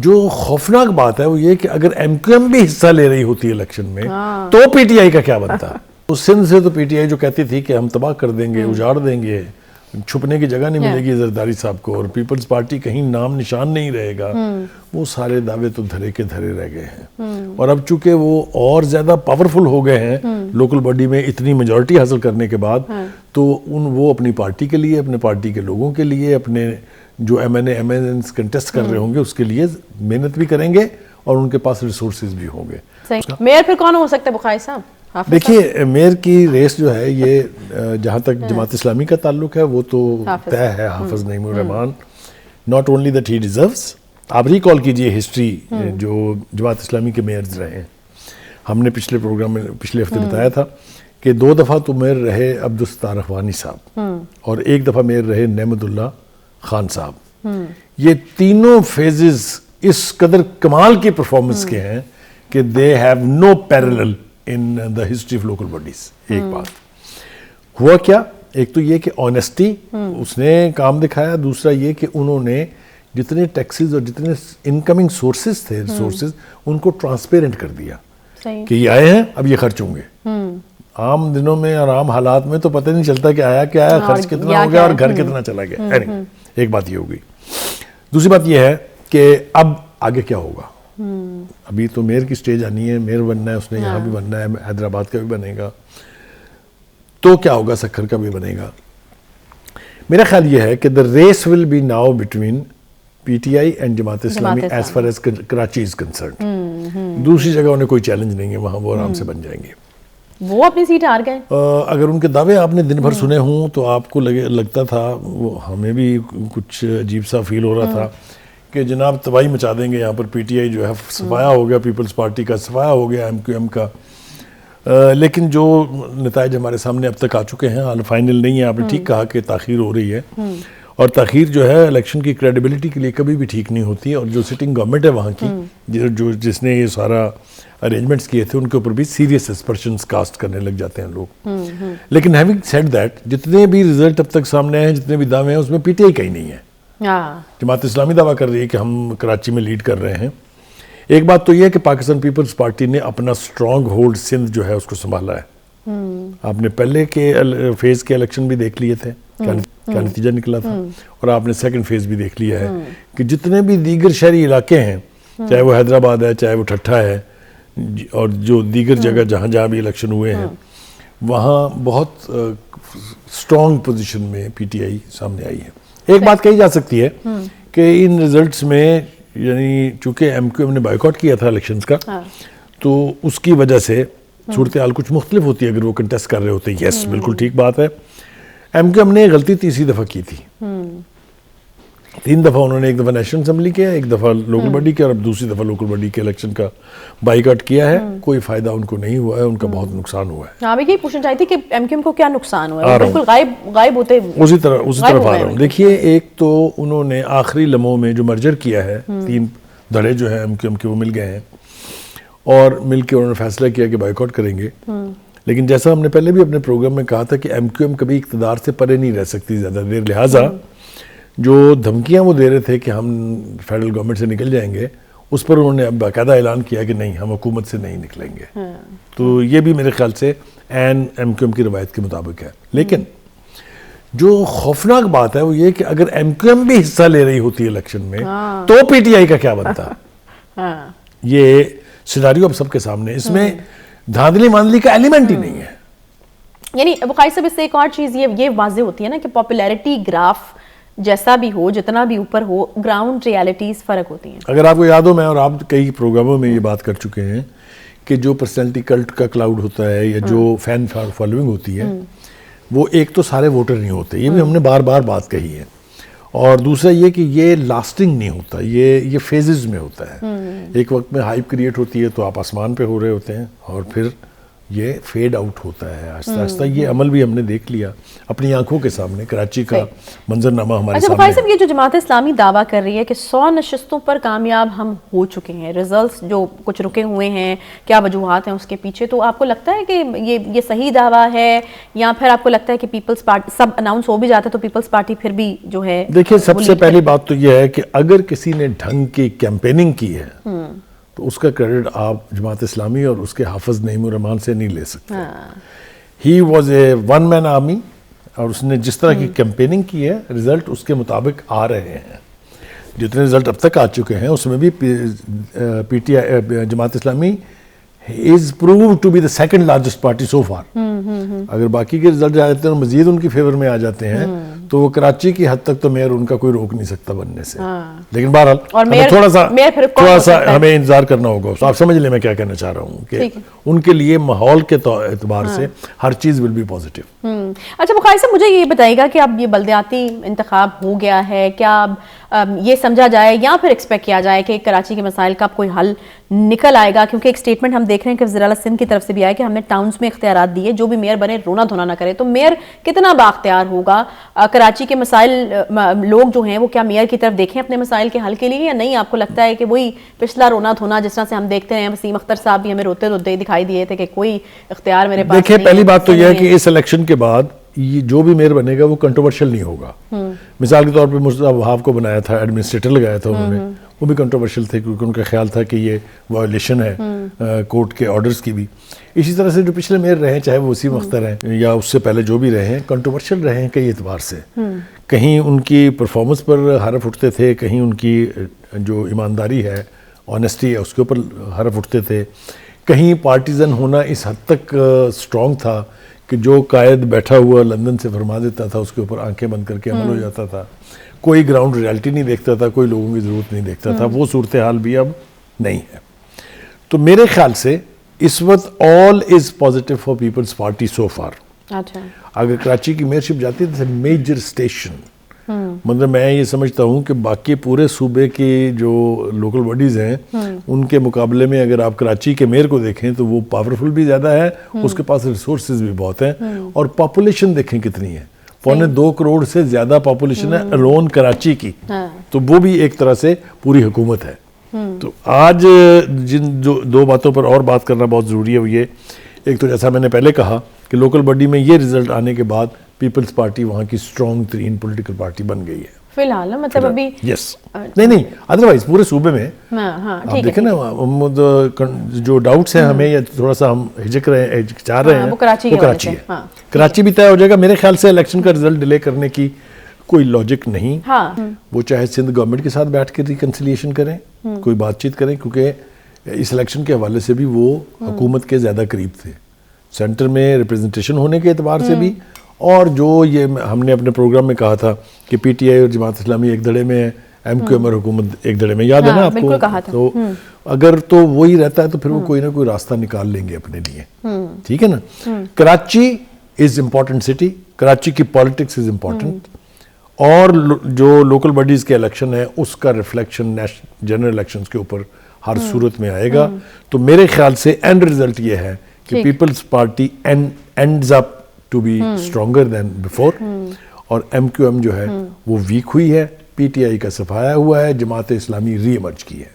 جو خوفناک بات ہے وہ یہ کہ اگر ایم کیو ایم بھی حصہ لے رہی ہوتی ہے الیکشن میں تو پی ٹی آئی کا کیا بنتا؟ تو سندھ سے تو پی ٹی آئی جو کہتی تھی کہ ہم تباہ کر دیں گے، اجاڑ دیں گے، چھپنے کی جگہ نہیں ملے گی زرداری صاحب کو، اور پیپلز پارٹی کہیں نام نشان نہیں رہے گا، وہ سارے دعوے تو دھرے کے دھرے رہ گئے ہیں. اور اب چونکہ وہ اور زیادہ پاورفل ہو گئے ہیں لوکل باڈی میں اتنی میجورٹی حاصل کرنے کے بعد، تو وہ اپنی پارٹی کے لیے، اپنے پارٹی کے لوگوں کے لیے، اپنے جو M N A M N As contest کر رہے ہوں گے اس کے لیے محنت بھی کریں گے اور ان کے پاس ریسورسز بھی ہوں گے. میئر پھر کون ہو سکتا ہے بخاری صاحب؟ دیکھیے میئر کی ریس جو ہے یہ جہاں تک جماعت اسلامی کا تعلق ہے وہ تو طے ہے Hafiz Naeem ur Rehman. Not only that he deserves. آپ ریکال کیجئے ہسٹری جو جماعت اسلامی کے میئرز رہے ہیں. ہم نے پچھلے پروگرام میں پچھلے ہفتے بتایا تھا کہ 2 دفعہ تو میئر رہے عبدالستار اخوانی صاحب اور 1 دفعہ میئر رہے نعمت اللہ خان صاحب. یہ تینوں فیزز اس قدر کمال کی پرفارمنس کے ہیں کہ they have no parallel in the history of local bodies. ایک بات ہوا کیا، ایک تو یہ کہ آنیسٹی اس نے کام دکھایا، دوسرا یہ کہ انہوں نے جتنے ٹیکسز اور جتنے انکمنگ سورسز تھے ریسورسز ان کو ٹرانسپیرنٹ کر دیا کہ یہ آئے ہیں اب یہ خرچ ہوں گے. عام دنوں میں اور عام حالات میں تو پتہ نہیں چلتا کہ آیا کیا آیا، خرچ کتنا ہو گیا اور گھر کتنا چلا گیا. ایک بات یہ ہوگی. دوسری بات یہ ہے کہ اب آگے کیا ہوگا. ابھی تو میئر کی سٹیج آنی ہے، میئر بننا ہے، اس نے یہاں بھی بننا ہے، حیدرآباد کا بھی بنے گا، تو کیا ہوگا، سکھر کا بھی بنے گا. میرا خیال یہ ہے کہ the race will be now between PTI and Jamaat Islami as far as Karachi is concerned. دوسری جگہ انہیں کوئی چیلنج نہیں ہے، وہاں وہ آرام سے بن جائیں گے. وہ اپنی سیٹ ہار گئے. اگر ان کے دعوے آپ نے دن بھر سنے ہوں تو آپ کو لگتا تھا، وہ ہمیں بھی کچھ عجیب سا فیل ہو رہا تھا کہ جناب تباہی مچا دیں گے یہاں پر. پی ٹی آئی جو ہے صفایا ہو گیا، پیپلز پارٹی کا صفایا ہو گیا، ایم کیو ایم کا. لیکن جو نتائج ہمارے سامنے اب تک آ چکے ہیں، حال فائنل نہیں ہے. آپ نے ٹھیک کہا کہ تاخیر ہو رہی ہے، اور تاخیر جو ہے الیکشن کی کریڈیبلٹی کے لیے کبھی بھی ٹھیک نہیں ہوتی. اور جو سٹنگ گورنمنٹ ہے وہاں کی، جس نے یہ سارا ارینجمنٹس کیے تھے، ان کے اوپر بھی سیریس سسپرشنز کاسٹ کرنے لگ جاتے ہیں لوگ. لیکن ہیونگ سیڈ دیٹ، جتنے بھی ریزلٹ اب تک سامنے آئے ہیں، جتنے بھی دعوے ہیں، اس میں پی ٹی آئی کا ہی نہیں ہے. جماعت اسلامی دعویٰ کر رہی ہے کہ ہم کراچی میں لیڈ کر رہے ہیں. ایک بات تو یہ ہے کہ پاکستان پیپلز پارٹی نے اپنا سٹرانگ ہولڈ سندھ جو ہے اس کو سنبھالا ہے. آپ نے پہلے کے فیز کے الیکشن بھی دیکھ لیے تھے، کیا نتیجہ نکلا تھا، اور آپ نے سیکنڈ فیز بھی دیکھ لیا ہے کہ جتنے بھی دیگر شہری علاقے ہیں، چاہے وہ حیدرآباد ہے، چاہے وہ ٹھٹھا ہے، اور جو دیگر جگہ جہاں جہاں بھی الیکشن ہوئے ہیں، وہاں بہت سٹرانگ پوزیشن میں پی ٹی آئی سامنے آئی ہے. ایک بات کہی جا سکتی ہے کہ ان ریزلٹس میں، یعنی چونکہ ایم کیو ایم نے بائیکاٹ کیا تھا الیکشنز کا، تو اس کی وجہ سے صورتحال کچھ مختلف ہوتی ہے اگر وہ کنٹیسٹ کر رہے ہوتے ہیں. یس، بالکل ٹھیک بات ہے. ایم کیو ایم نے غلطی تیسری دفعہ کی تھی. 3 دفعہ انہوں نے، ایک دفعہ نیشنل اسمبلی کیا، ایک دفعہ لوکل باڈی کیا، اور اب دوسری دفعہ لوکل باڈی کے الیکشن کا بائیکاٹ کیا ہے. کوئی فائدہ ان کو نہیں ہوا ہے، ان کا بہت نقصان ہوا ہے. ہاں، میں یہی پوچھنا چاہتی کہ ایم کیو ایم کو کیا نقصان ہوا ہے؟ بالکل غائب ہوتے اسی طرف آ رہا ہوں. دیکھیے، ایک تو انہوں نے آخری لمحوں میں جو مرجر کیا ہے، 3 دھڑے جو ہیں ایم کیو ایم کے وہ مل گئے ہیں، اور مل کے انہوں نے فیصلہ کیا کہ بائیکاٹ کریں گے. لیکن جیسا ہم نے پہلے بھی اپنے پروگرام میں کہا تھا کہ ایم کیو ایم کبھی اقتدار سے پرے نہیں رہ سکتی زیادہ دیر، لہٰذا جو دھمکیاں وہ دے رہے تھے کہ ہم فیڈرل گورنمنٹ سے نکل جائیں گے، اس پر انہوں نے اب باقاعدہ اعلان کیا کہ نہیں، ہم حکومت سے نہیں نکلیں گے. تو یہ بھی میرے خیال سے ایم کیو ایم کی روایت کے مطابق ہے. لیکن جو خوفناک بات ہے وہ یہ کہ اگر ایم کیو ایم بھی حصہ لے رہی ہوتی ہے الیکشن میں تو پی ٹی آئی کا کیا بنتا. یہ سیناریو اب سب کے سامنے، اس میں دھاندلی ماندلی کا ایلیمنٹ ہی نہیں ہے. یعنی بخاری صاحب، اس سے ایک اور چیز یہ واضح ہوتی ہے نا کہ پاپولیرٹی گراف جیسا بھی ہو، جتنا بھی اوپر ہو، گراؤنڈ ریالٹیز فرق ہوتی ہیں. اگر آپ کو یاد ہو، میں اور آپ کئی پروگراموں میں یہ بات کر چکے ہیں کہ جو پرسنالٹی کلٹ کا کلاؤڈ ہوتا ہے یا جو فین فالوئنگ ہوتی ہے، وہ ایک تو سارے ووٹر نہیں ہوتے. یہ بھی ہم نے بار بار بات کہی ہے. اور دوسرا یہ کہ یہ لاسٹنگ نہیں ہوتا، یہ فیزز میں ہوتا ہے. ایک وقت میں ہائپ کریٹ ہوتی ہے تو آپ آسمان پہ ہو رہے ہوتے ہیں، اور پھر یہ فیڈ آؤٹ ہوتا ہے آہستہ آہستہ. یہ عمل بھی ہم نے دیکھ لیا اپنی آنکھوں کے سامنے, کراچی کا منظرنامہ ہمارے اچھا سامنے. بخاری صاحب, یہ جو جماعت اسلامی دعویٰ کر رہی ہے کہ 100 نشستوں پر کامیاب ہم ہو چکے ہیں, ریزلٹس جو کچھ رکے ہوئے ہیں, کیا وجوہات ہیں اس کے پیچھے, تو آپ کو لگتا ہے کہ یہ صحیح دعویٰ ہے, یا پھر آپ کو لگتا ہے کہ پیپلز پارٹی سب اناؤنس ہو بھی جاتا ہے تو پیپلز پارٹی پھر بھی جو ہے؟ دیکھیں, سب سے پہلی بات تو یہ ہے کہ اگر کسی نے ڈھنگ کی کیمپیننگ کی ہے تو اس کا کریڈٹ آپ جماعت اسلامی اور اس کے حافظ نعیم الرحمان سے نہیں لے سکتے. He was a one man army, اور اس نے جس طرح کی کیمپیننگ کی ہے رزلٹ اس کے مطابق آ رہے ہیں. جتنے رزلٹ اب تک آ چکے ہیں اس میں بھی P T I Jamaat Islami is proved to be the second largest party so far. اگر باقی کے رزلٹ جاتے ہیں اور مزید ان کی فیور میں آ جاتے ہیں تو وہ کراچی کی حد تک تو میئر ان کا کوئی روک نہیں سکتا بننے سے. لیکن بہرحال تھوڑا سا ہمیں انتظار کرنا ہوگا. آپ سمجھ لیں میں کیا کہنا چاہ رہا ہوں کہ ان کے لیے ماحول کے اعتبار سے ہر چیز ول بی پازیٹیو. اچھا بخاری صاحب, مجھے یہ بتائیے گا کہ اب یہ بلدیاتی انتخاب ہو گیا ہے, کیا یہ سمجھا جائے یا پھر ایکسپیکٹ کیا جائے کہ کراچی کے مسائل کا کوئی حل نکل آئے گا؟ کیونکہ ایک سٹیٹمنٹ ہم دیکھ رہے ہیں کہ وزیر اعلیٰ سندھ کی طرف سے بھی آیا کہ ہم نے ٹاؤنز میں اختیارات دیے, جو بھی میئر بنے رونا دھونا نہ کرے. تو میئر کتنا بااختیار ہوگا؟ کراچی کے مسائل لوگ جو ہیں وہ کیا میئر کی طرف دیکھیں اپنے مسائل کے حل کے لیے, یا نہیں آپ کو لگتا ہے کہ وہی پچھلا رونا دھونا جس طرح سے ہم دیکھتے ہیں, وسیم اختر صاحب بھی ہمیں روتے روتے دکھائی دیے تھے کہ کوئی اختیار میرے پاس نہیں ہے. دیکھیں, پہلی بات تو یہ ہے کہ اس الیکشن کے بعد یہ جو بھی میئر بنے گا وہ کنٹروورشل نہیں ہوگا. مثال کے طور پہ مصطفیٰ وہاب کو بنایا تھا, ایڈمنسٹریٹر لگایا تھا انہوں نے, وہ بھی کنٹروورشل تھے کیونکہ ان کا خیال تھا کہ یہ وائلیشن ہے کورٹ کے آرڈرز کی بھی. اسی طرح سے جو پچھلے میئر رہے ہیں, چاہے وہ وسیم اختر ہیں یا اس سے پہلے جو بھی رہے ہیں, کنٹروورشل رہے ہیں کئی اعتبار سے. کہیں ان کی پرفارمنس پر حرف اٹھتے تھے, کہیں ان کی جو ایمانداری ہے, آنیسٹی ہے, اس کے اوپر حرف اٹھتے تھے, کہیں پارٹیزن ہونا اس حد تک اسٹرانگ تھا کہ جو قائد بیٹھا ہوا لندن سے فرما دیتا تھا اس کے اوپر آنکھیں بند کر کے عمل ہو جاتا تھا. کوئی گراؤنڈ ریالٹی نہیں دیکھتا تھا, کوئی لوگوں کی ضرورت نہیں دیکھتا تھا. وہ صورتحال بھی اب نہیں ہے. تو میرے خیال سے اس وقت all is positive for Peoples Party so far. اگر کراچی کی میئرشپ جاتی ہے تو میجر اسٹیشن, مطلب میں یہ سمجھتا ہوں کہ باقی پورے صوبے کی جو لوکل باڈیز ہیں ان کے مقابلے میں اگر آپ کراچی کے میئر کو دیکھیں تو وہ پاورفل بھی زیادہ ہے, اس کے پاس ریسورسز بھی بہت ہیں, اور پاپولیشن دیکھیں کتنی ہے, 2.25 کروڑ سے زیادہ پاپولیشن ہے الون کراچی کی. تو وہ بھی ایک طرح سے پوری حکومت ہے. تو آج جن جو دو باتوں پر اور بات کرنا بہت ضروری ہے وہ یہ, ایک تو جیسا میں نے پہلے کہا کہ لوکل باڈی میں یہ رزلٹ آنے کے بعد پیپلز پارٹی وہاں کی اسٹرانگ ترین پولیٹیکل پارٹی بن گئی ہے فی الحال. مطلب ابھی یس نہیں ادروائز پورے صوبے میں آپ دیکھیں نا, جو ڈاؤٹس ہیں ہمیں یا تھوڑا سا ہم ہچکچا رہے ہیں وہ کراچی ہے. کراچی بھی طے ہو جائے گا میرے خیال سے. الیکشن کا رزلٹ ڈیلے کرنے کی کوئی لاجک نہیں. وہ چاہے سندھ گورنمنٹ کے ساتھ بیٹھ کے ریکنسیلیشن کریں, کوئی بات چیت کریں, کیونکہ اس الیکشن کے حوالے سے بھی وہ حکومت کے زیادہ قریب تھے, سینٹر میں ریپرزنٹیشن ہونے کے اعتبار سے بھی, اور جو یہ ہم نے اپنے پروگرام میں کہا تھا کہ پی ٹی آئی اور جماعت اسلامی ایک دھڑے میں ہے, ایم کیو ایم اور حکومت ایک دھڑے میں, یاد ہے نا آپ کو؟ تو اگر تو وہی رہتا ہے تو پھر وہ کوئی نہ کوئی راستہ نکال لیں گے اپنے لیے. ٹھیک ہے نا. Karachi is important city, Karachi کی پالیٹکس از امپورٹنٹ, اور جو لوکل باڈیز کے الیکشن ہے اس کا ریفلیکشن جنرل الیکشنز کے اوپر ہر صورت میں آئے گا. تو میرے خیال سے اینڈ رزلٹ یہ ہے کہ Peoples Party ends up to be stronger than before, اور ایم کیو ایم جو ہے وہ ویک ہوئی ہے, پی ٹی آئی کا صفایا ہوا ہے, جماعت اسلامی ری ایمرج کی ہے.